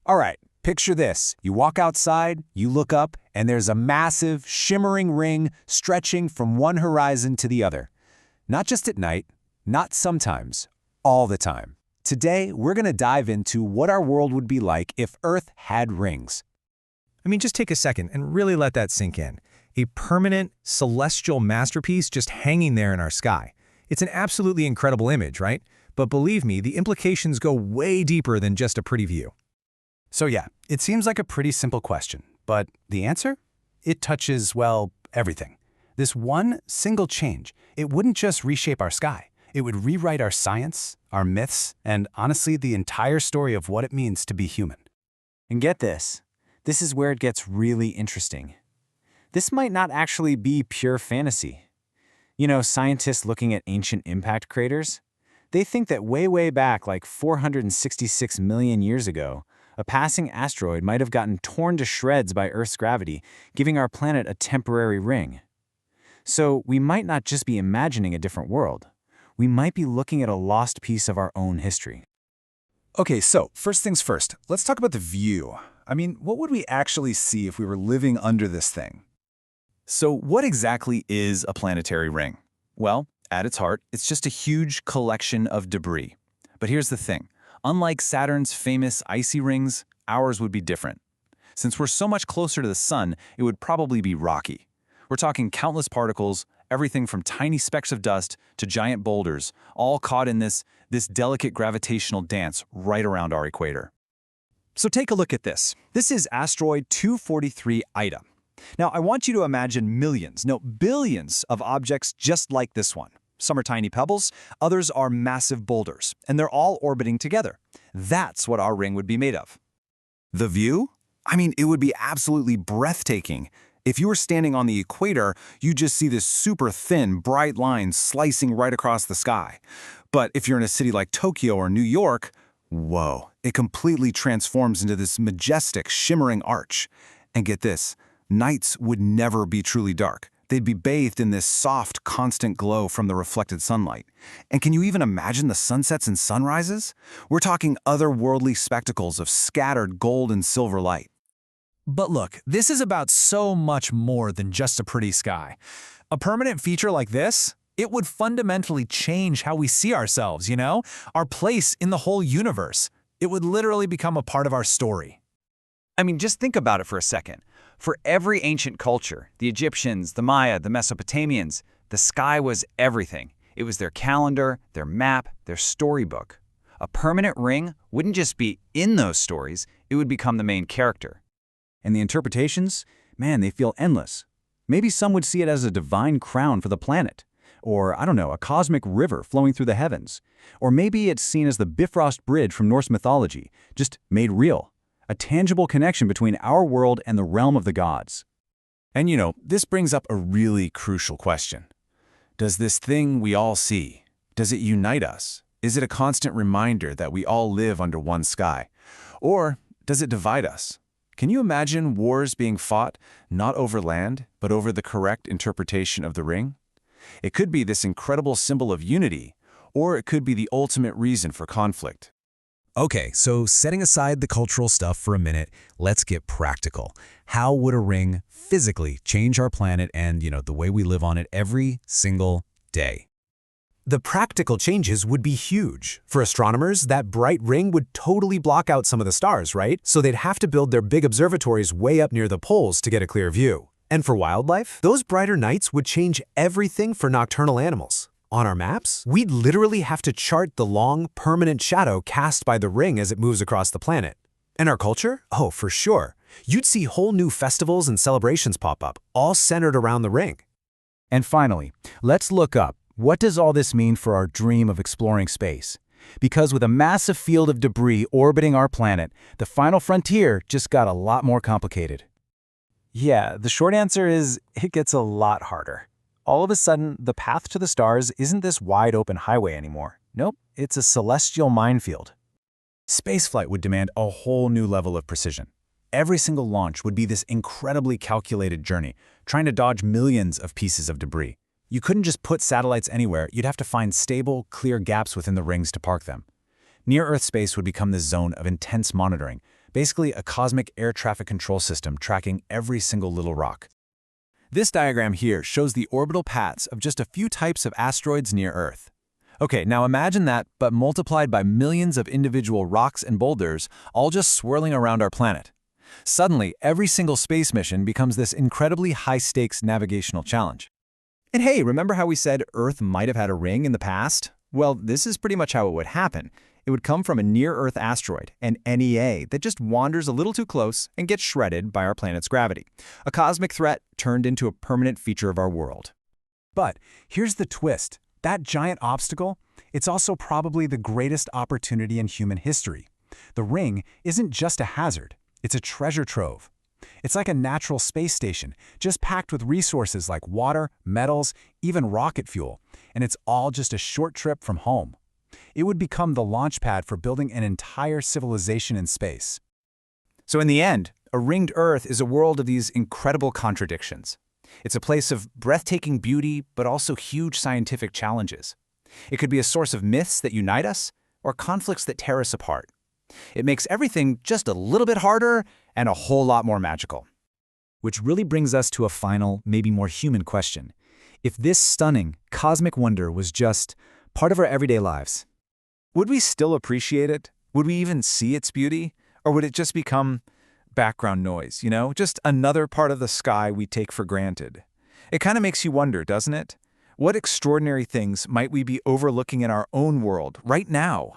All right, picture this. You walk outside, you look up, and there's a massive, shimmering ring stretching from one horizon to the other. Not just at night, not sometimes, all the time. Today, we're going to dive into what our world would be like if Earth had rings. I mean, just take a second and really let that sink in. A permanent, celestial masterpiece just hanging there in our sky. It's an absolutely incredible image, right? But believe me, the implications go way deeper than just a pretty view. So yeah, it seems like a pretty simple question, but the answer? It touches, well, everything. This one single change, it wouldn't just reshape our sky. It would rewrite our science, our myths, and honestly, the entire story of what it means to be human. And get this. This is where it gets really interesting. This might not actually be pure fantasy. You know, scientists looking at ancient impact craters, they think that way back, like 466 million years ago, a passing asteroid might have gotten torn to shreds by Earth's gravity, giving our planet a temporary ring. So we might not just be imagining a different world. We might be looking at a lost piece of our own history. Okay, so first things first, let's talk about the view. I mean, what would we actually see if we were living under this thing? So what exactly is a planetary ring? Well, at its heart, it's just a huge collection of debris. But here's the thing. Unlike Saturn's famous icy rings, ours would be different. Since we're so much closer to the sun, it would probably be rocky. We're talking countless particles, everything from tiny specks of dust to giant boulders, all caught in this delicate gravitational dance right around our equator. So take a look at this. This is asteroid 243 Ida. Now, I want you to imagine millions, no, billions of objects just like this one. Some are tiny pebbles, others are massive boulders, and they're all orbiting together. That's what our ring would be made of. The view? I mean, it would be absolutely breathtaking. If you were standing on the equator, you'd just see this super thin, bright line slicing right across the sky. But if you're in a city like Tokyo or New York, whoa, it completely transforms into this majestic, shimmering arch. And get this, nights would never be truly dark. They'd be bathed in this soft, constant glow from the reflected sunlight. And can you even imagine the sunsets and sunrises? We're talking otherworldly spectacles of scattered gold and silver light. But look, this is about so much more than just a pretty sky. A permanent feature like this, it would fundamentally change how we see ourselves, you know? Our place in the whole universe. It would literally become a part of our story. I mean, just think about it for a second. For every ancient culture, the Egyptians, the Maya, the Mesopotamians, the sky was everything. It was their calendar, their map, their storybook. A permanent ring wouldn't just be in those stories, it would become the main character. And the interpretations, man, they feel endless. Maybe some would see it as a divine crown for the planet. Or, I don't know, a cosmic river flowing through the heavens. Or maybe it's seen as the Bifrost Bridge from Norse mythology, just made real. A tangible connection between our world and the realm of the gods. And you know, this brings up a really crucial question. Does this thing we all see, does it unite us? Is it a constant reminder that we all live under one sky? Or does it divide us? Can you imagine wars being fought not over land, but over the correct interpretation of the ring? It could be this incredible symbol of unity, or it could be the ultimate reason for conflict. Okay, so setting aside the cultural stuff for a minute, let's get practical. How would a ring physically change our planet and, the way we live on it every single day? The practical changes would be huge. For astronomers, that bright ring would totally block out some of the stars, right? So they'd have to build their big observatories way up near the poles to get a clear view. And for wildlife, those brighter nights would change everything for nocturnal animals. On our maps, we'd literally have to chart the long, permanent shadow cast by the ring as it moves across the planet. And our culture? Oh, for sure. You'd see whole new festivals and celebrations pop up, all centered around the ring. And finally, let's look up, what does all this mean for our dream of exploring space? Because with a massive field of debris orbiting our planet, the final frontier just got a lot more complicated. Yeah, the short answer is it gets a lot harder. All of a sudden, the path to the stars isn't this wide-open highway anymore. Nope, it's a celestial minefield. Spaceflight would demand a whole new level of precision. Every single launch would be this incredibly calculated journey, trying to dodge millions of pieces of debris. You couldn't just put satellites anywhere, you'd have to find stable, clear gaps within the rings to park them. Near-Earth space would become the zone of intense monitoring, Basically, a cosmic air traffic control system tracking every single little rock. This diagram here shows the orbital paths of just a few types of asteroids near Earth. Okay, now imagine that, but multiplied by millions of individual rocks and boulders, all just swirling around our planet. Suddenly, every single space mission becomes this incredibly high-stakes navigational challenge. And hey, remember how we said Earth might have had a ring in the past? Well, this is pretty much how it would happen. It would come from a near-Earth asteroid, an NEA, that just wanders a little too close and gets shredded by our planet's gravity. A cosmic threat turned into a permanent feature of our world. But here's the twist. That giant obstacle, it's also probably the greatest opportunity in human history. The ring isn't just a hazard, it's a treasure trove. It's like a natural space station, just packed with resources like water, metals, even rocket fuel, and it's all just a short trip from home. It would become the launch pad for building an entire civilization in space. So in the end, a ringed Earth is a world of these incredible contradictions. It's a place of breathtaking beauty, but also huge scientific challenges. It could be a source of myths that unite us, or conflicts that tear us apart. It makes everything just a little bit harder and a whole lot more magical. Which really brings us to a final, maybe more human question. If this stunning, cosmic wonder was just part of our everyday lives, would we still appreciate it? Would we even see its beauty? Or would it just become background noise, just another part of the sky we take for granted? It kind of makes you wonder, doesn't it? What extraordinary things might we be overlooking in our own world right now?